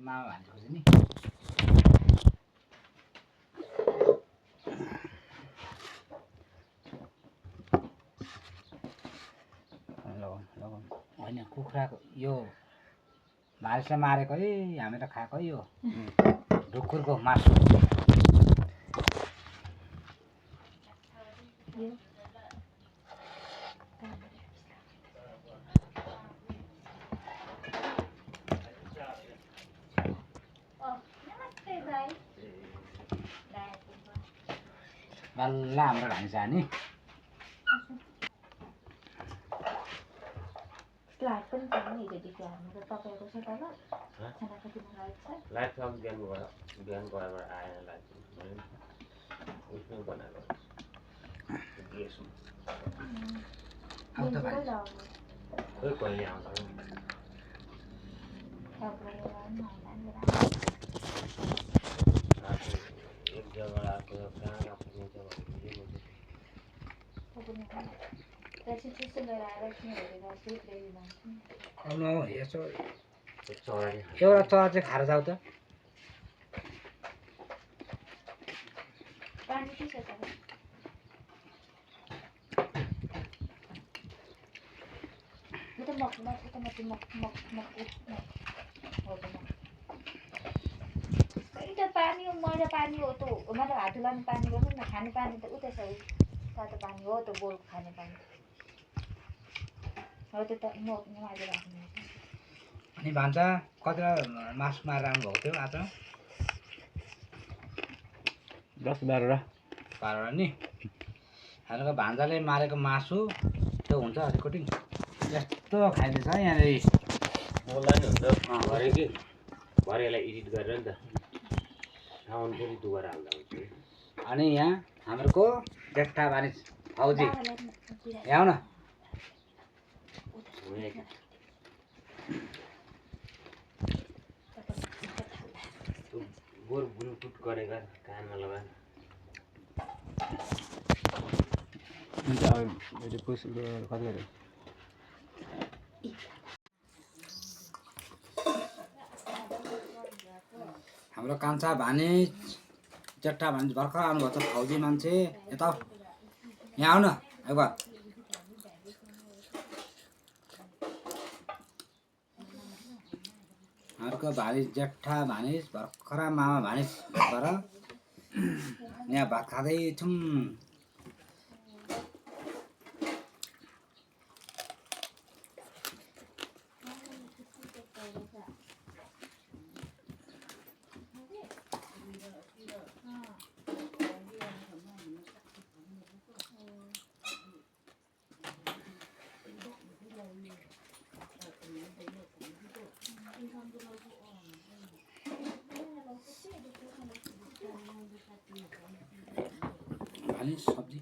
मामा भन्ने खोज्यो नि होइन कुखुराको यो मालिसलाई मारेको है हामीले खाएको यो ढुकुरको मासु बल्ल हाम्रो घानी जाने लाइट पनि छैन हिजोदेखि हामी त तपाईँको छ त ल खाना कति लाइट छ लाइट सब बिहान गएर आएर लाइट उसले बनाएको ग्यास अब त भाइ खोइ कहिले आउँछ एक जग्गा आएको कहाँ पुग्छ यसो एउटा चरा चाहिँ खाएर जाऊ त पानी के छ त म त पानी हो मैला पानी हो त मतलब हात धुलाउने पानी गर्नु न खाने पानी त उतै छ तातो पानी हो त बोल खाने पानी हो त्यो त म आज राख्नु अनि भान्जा कतिवटा मासु मारेर आउनुभएको थियो आज 10-12 नि हाम्रो भान्जाले मारेको मासु त्यो हुन्छ रेकर्डिङ यस्तो खाइदिन्छ यहाँनिर मलाई नि हुन्छ भरे कि भरेलाई एडिट गरेर नि त साउन्ड फेरि दुबारा हाल्दा हुन्छ अनि यहाँ हाम्रो जेठा मानिस फौजी यहाँ आउन गोर ब्लुटुथ गरेका कानमा लगा हाम्रो कान्छा भानिज जेठा भानिज भर्खर आउनुभएको छ फौजी मान्छे यता यहाँ आउन एकबार अर्को भानिज जेठा भानिज भर्खर मामा भानिज भएर यहाँ भात खाँदैछौँ भानिज सब्जी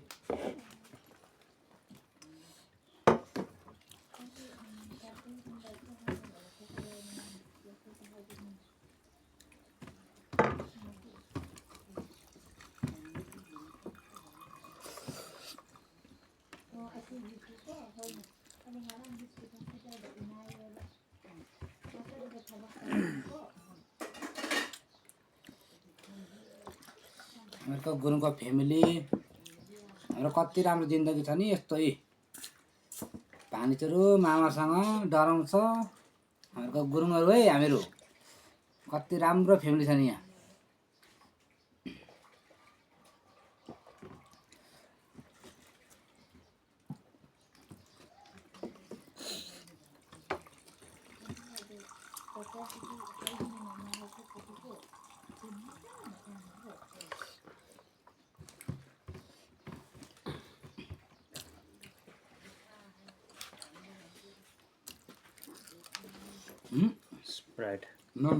हाम्रो गुरुङको फ्यामिली हाम्रो कति राम्रो जिन्दगी छ नि यस्तै भानिजहरू मामासँग डराउँछ हाम्रो गुरुङहरू है हामीहरू कति राम्रो फ्यामिली छ नि यहाँ Sprite. No.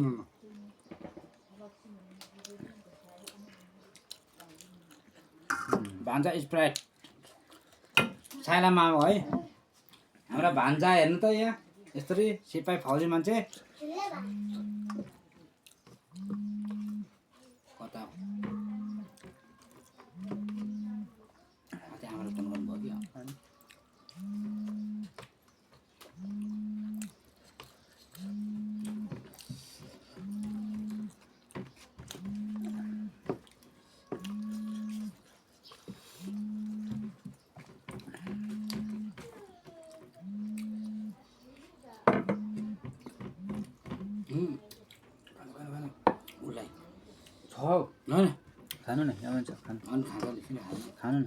भान्जा स्प्राइट साइला मामा है हाम्रा भान्जा हेर्नु त यहाँ यसरी सिपाही फौजी मान्छे कता हाम्रो टन गर्नुभयो कि खाऊ होइन खानु न यहाँ हुन्छ खानु अनि खाँदा किन खानु खानु न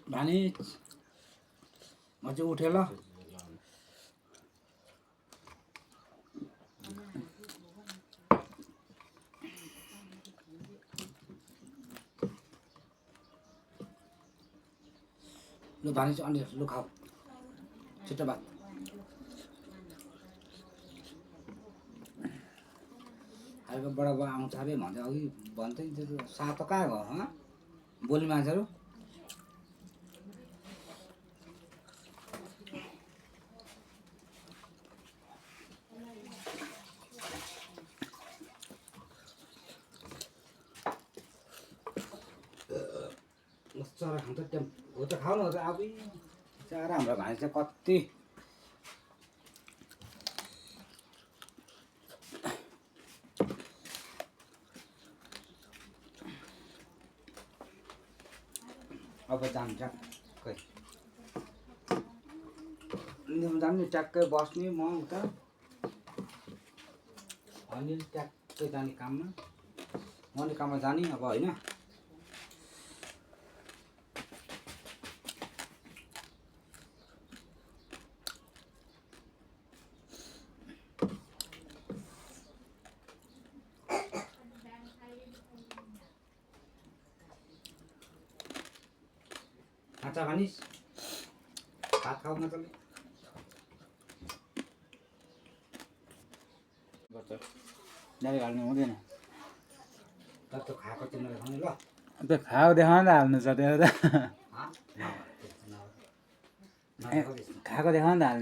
भानी म चाहिँ उठेँ ल लु भानी चाहिँ अन्य लु खाऊ छिटो भात खाएको बडा बुवा आउँछ अरे भन्दै अघि भन्थ्यो नि त्यो सातो कहाँ गयो हँ बोली मान्छेहरू चरा खान्छ त्यो हो त खाउनु हो त अब चरा हाम्रो भाइ चाहिँ कति अब जानु ट्याक्कै जाने ट्याक्कै बस्ने म उता अनि ट्याक्कै जाने काममा म नि काममा जाने अब होइन खाँचा भनिस् भात खाऊ मजाले डाली हाल्नु हुँदैन त खाएको तिमीले खाने ल त्यो खाएको देखाउन त हाल्नु छ त्यो त नभए खाएको देखाउन त हाल्ने